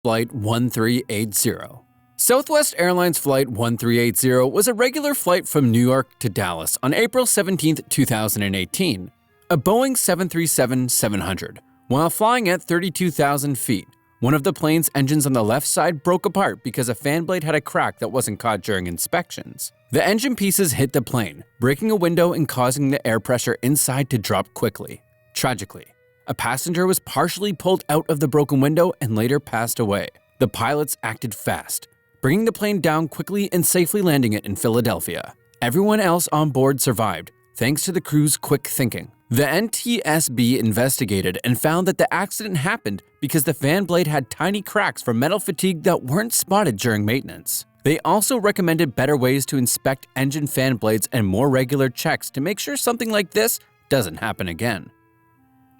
Flight 1380. Southwest Airlines Flight 1380 was a regular flight from New York to Dallas on April 17, 2018, a Boeing 737-700. While flying at 32,000 feet, one of the plane's engines on the left side broke apart because a fan blade had a crack that wasn't caught during inspections. The engine pieces hit the plane, breaking a window and causing the air pressure inside to drop quickly. Tragically, a passenger was partially pulled out of the broken window and later passed away. The pilots acted fast, bringing the plane down quickly and safely landing it in Philadelphia. Everyone else on board survived, thanks to the crew's quick thinking. The NTSB investigated and found that the accident happened because the fan blade had tiny cracks from metal fatigue that weren't spotted during maintenance. They also recommended better ways to inspect engine fan blades and more regular checks to make sure something like this doesn't happen again.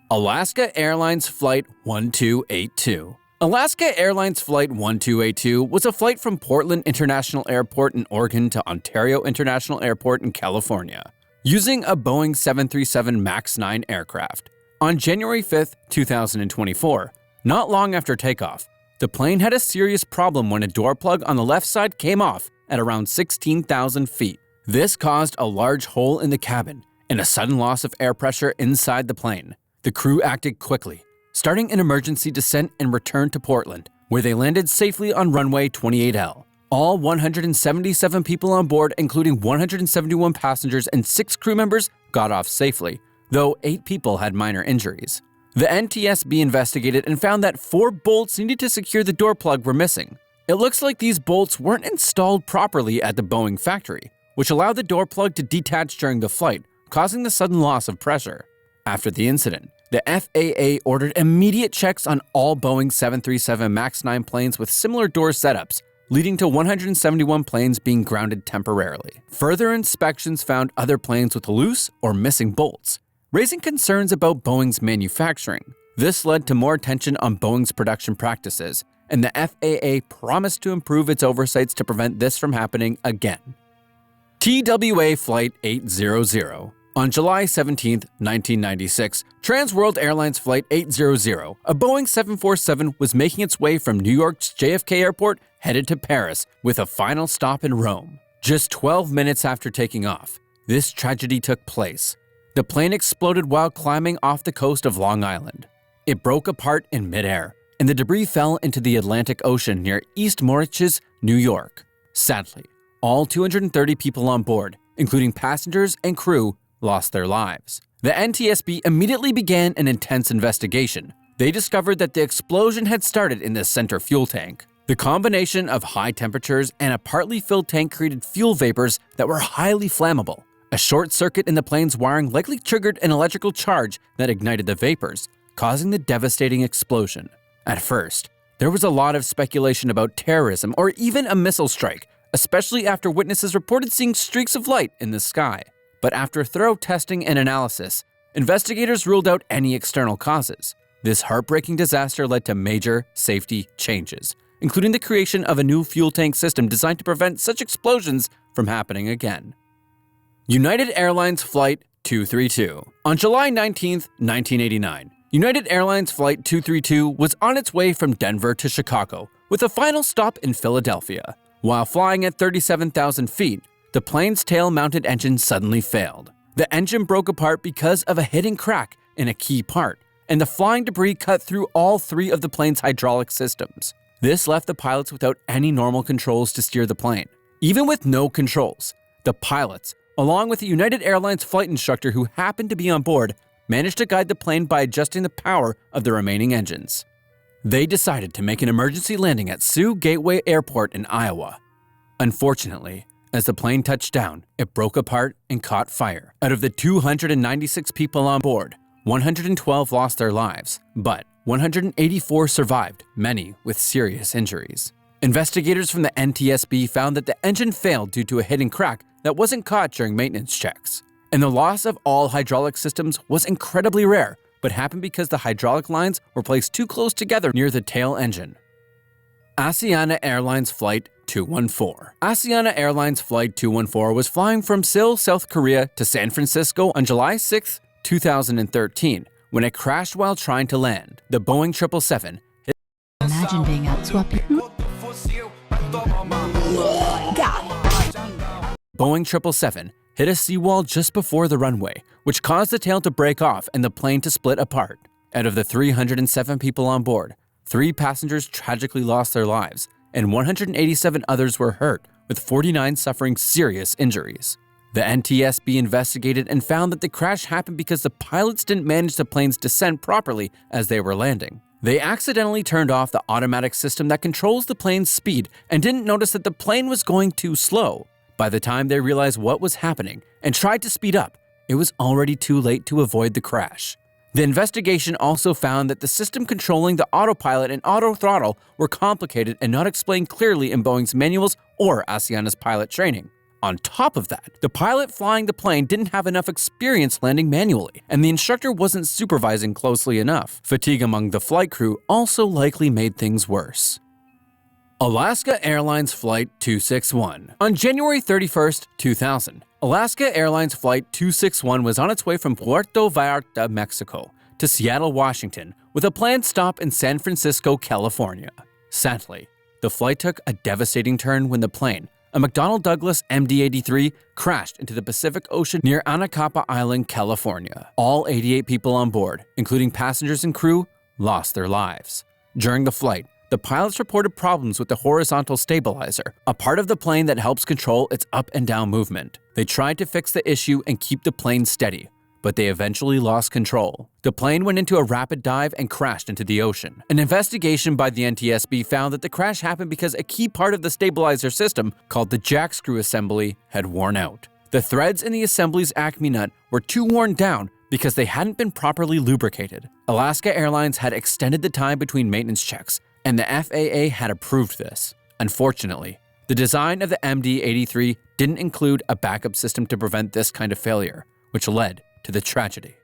Alaska Airlines Flight 1282. Alaska Airlines Flight 1282 was a flight from Portland International Airport in Oregon to Ontario International Airport in California, using a Boeing 737 MAX 9 aircraft. On January 5, 2024, not long after takeoff, the plane had a serious problem when a door plug on the left side came off at around 16,000 feet. This caused a large hole in the cabin and a sudden loss of air pressure inside the plane. The crew acted quickly, starting an emergency descent and returned to Portland, where they landed safely on runway 28L. All 177 people on board, including 171 passengers and 6 crew members, got off safely, though 8 people had minor injuries. The NTSB investigated and found that 4 bolts needed to secure the door plug were missing. It looks like these bolts weren't installed properly at the Boeing factory, which allowed the door plug to detach during the flight, causing the sudden loss of pressure. After the incident, the FAA ordered immediate checks on all Boeing 737 MAX 9 planes with similar door setups, leading to 171 planes being grounded temporarily. Further inspections found other planes with loose or missing bolts, raising concerns about Boeing's manufacturing. This led to more attention on Boeing's production practices, and the FAA promised to improve its oversights to prevent this from happening again. TWA Flight 800. On July 17, 1996, Trans World Airlines Flight 800, a Boeing 747, was making its way from New York's JFK Airport headed to Paris, with a final stop in Rome. Just 12 minutes after taking off, this tragedy took place. The plane exploded while climbing off the coast of Long Island. It broke apart in midair, and the debris fell into the Atlantic Ocean near East Moriches, New York. Sadly, all 230 people on board, including passengers and crew, lost their lives. The NTSB immediately began an intense investigation. They discovered that the explosion had started in the center fuel tank. The combination of high temperatures and a partly filled tank created fuel vapors that were highly flammable. A short circuit in the plane's wiring likely triggered an electrical charge that ignited the vapors, causing the devastating explosion. At first, there was a lot of speculation about terrorism or even a missile strike, especially after witnesses reported seeing streaks of light in the sky. But after thorough testing and analysis, investigators ruled out any external causes. This heartbreaking disaster led to major safety changes, including the creation of a new fuel tank system designed to prevent such explosions from happening again. United Airlines Flight 232. On July 19, 1989, United Airlines Flight 232 was on its way from Denver to Chicago, with a final stop in Philadelphia. While flying at 37,000 feet, the plane's tail-mounted engine suddenly failed. The engine broke apart because of a hidden crack in a key part, and the flying debris cut through all 3 of the plane's hydraulic systems. This left the pilots without any normal controls to steer the plane. Even with no controls, the pilots, along with the United Airlines flight instructor who happened to be on board, managed to guide the plane by adjusting the power of the remaining engines. They decided to make an emergency landing at Sioux Gateway Airport in Iowa. Unfortunately, as the plane touched down, it broke apart and caught fire. Out of the 296 people on board, 112 lost their lives, but 184 survived, many with serious injuries. Investigators from the NTSB found that the engine failed due to a hidden crack that wasn't caught during maintenance checks. And the loss of all hydraulic systems was incredibly rare, but happened because the hydraulic lines were placed too close together near the tail engine. Asiana Airlines Flight 214. Asiana Airlines Flight 214 was flying from Seoul, South Korea to San Francisco on July 6, 2013, when it crashed while trying to land. The Boeing 777 hit imagine being out swapping. Boeing 777 hit a seawall just before the runway, which caused the tail to break off and the plane to split apart. Out of the 307 people on board, 3 passengers tragically lost their lives, and 187 others were hurt, with 49 suffering serious injuries. The NTSB investigated and found that the crash happened because the pilots didn't manage the plane's descent properly as they were landing. They accidentally turned off the automatic system that controls the plane's speed and didn't notice that the plane was going too slow. By the time they realized what was happening and tried to speed up, it was already too late to avoid the crash. The investigation also found that the system controlling the autopilot and auto throttle were complicated and not explained clearly in Boeing's manuals or Asiana's pilot training. On top of that, the pilot flying the plane didn't have enough experience landing manually, and the instructor wasn't supervising closely enough. Fatigue among the flight crew also likely made things worse. Alaska Airlines Flight 261. On January 31, 2000, Alaska Airlines Flight 261 was on its way from Puerto Vallarta, Mexico, to Seattle, Washington, with a planned stop in San Francisco, California. Sadly, the flight took a devastating turn when the plane, a McDonnell Douglas MD-83, crashed into the Pacific Ocean near Anacapa Island, California. All 88 people on board, including passengers and crew, lost their lives. During the flight, the pilots reported problems with the horizontal stabilizer, a part of the plane that helps control its up and down movement. They tried to fix the issue and keep the plane steady, but they eventually lost control. The plane went into a rapid dive and crashed into the ocean. An investigation by the NTSB found that the crash happened because a key part of the stabilizer system, called the jack screw assembly, had worn out. The threads in the assembly's Acme nut were too worn down because they hadn't been properly lubricated. Alaska Airlines had extended the time between maintenance checks, and the FAA had approved this. Unfortunately, the design of the MD-83 didn't include a backup system to prevent this kind of failure, which led to the tragedy.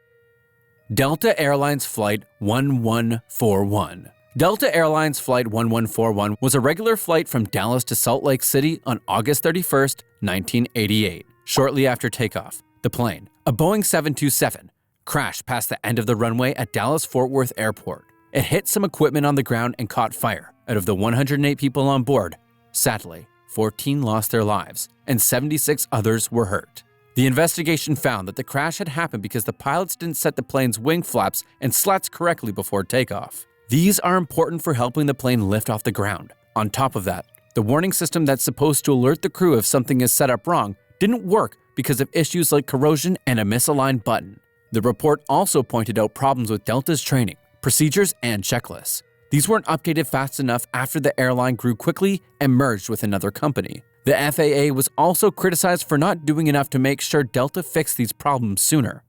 Delta Airlines Flight 1141. Delta Airlines Flight 1141 was a regular flight from Dallas to Salt Lake City on August 31, 1988. Shortly after takeoff, the plane, a Boeing 727, crashed past the end of the runway at Dallas-Fort Worth Airport. It hit some equipment on the ground and caught fire. Out of the 108 people on board, sadly, 14 lost their lives, and 76 others were hurt. The investigation found that the crash had happened because the pilots didn't set the plane's wing flaps and slats correctly before takeoff. These are important for helping the plane lift off the ground. On top of that, the warning system that's supposed to alert the crew if something is set up wrong didn't work because of issues like corrosion and a misaligned button. The report also pointed out problems with Delta's training, procedures, and checklists. These weren't updated fast enough after the airline grew quickly and merged with another company. The FAA was also criticized for not doing enough to make sure Delta fixed these problems sooner.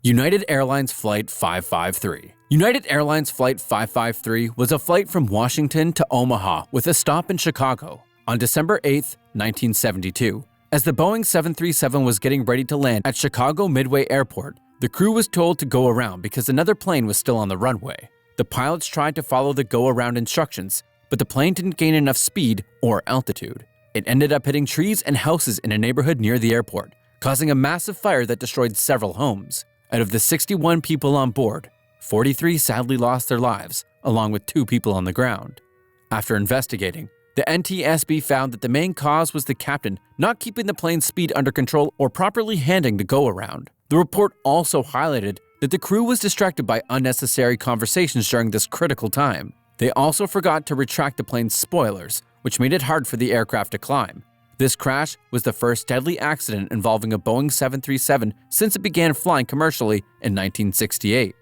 United Airlines Flight 553. United Airlines Flight 553 was a flight from Washington to Omaha with a stop in Chicago on December 8, 1972. As the Boeing 737 was getting ready to land at Chicago Midway Airport, the crew was told to go around because another plane was still on the runway. The pilots tried to follow the go-around instructions, but the plane didn't gain enough speed or altitude. It ended up hitting trees and houses in a neighborhood near the airport, causing a massive fire that destroyed several homes. Out of the 61 people on board, 43 sadly lost their lives, along with 2 people on the ground. After investigating, the NTSB found that the main cause was the captain not keeping the plane's speed under control or properly handling the go-around. The report also highlighted that the crew was distracted by unnecessary conversations during this critical time. They also forgot to retract the plane's spoilers, which made it hard for the aircraft to climb. This crash was the first deadly accident involving a Boeing 737 since it began flying commercially in 1968.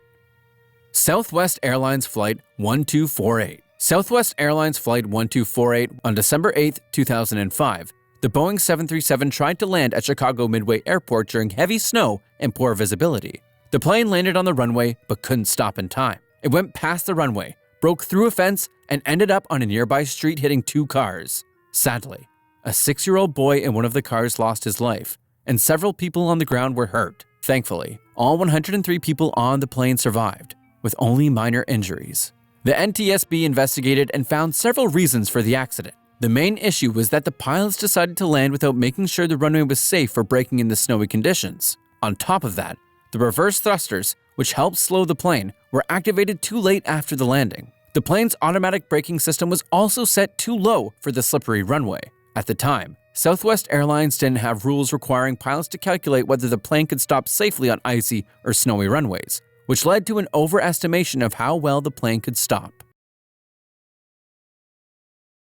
Southwest Airlines Flight 1248. Southwest Airlines Flight 1248 on December 8, 2005. The Boeing 737 tried to land at Chicago Midway Airport during heavy snow and poor visibility. The plane landed on the runway but couldn't stop in time. It went past the runway, broke through a fence, and ended up on a nearby street hitting 2 cars. Sadly, a 6-year-old boy in one of the cars lost his life, and several people on the ground were hurt. Thankfully, all 103 people on the plane survived, with only minor injuries. The NTSB investigated and found several reasons for the accident. The main issue was that the pilots decided to land without making sure the runway was safe for braking in the snowy conditions. On top of that, the reverse thrusters, which helped slow the plane, were activated too late after the landing. The plane's automatic braking system was also set too low for the slippery runway. At the time, Southwest Airlines didn't have rules requiring pilots to calculate whether the plane could stop safely on icy or snowy runways, which led to an overestimation of how well the plane could stop.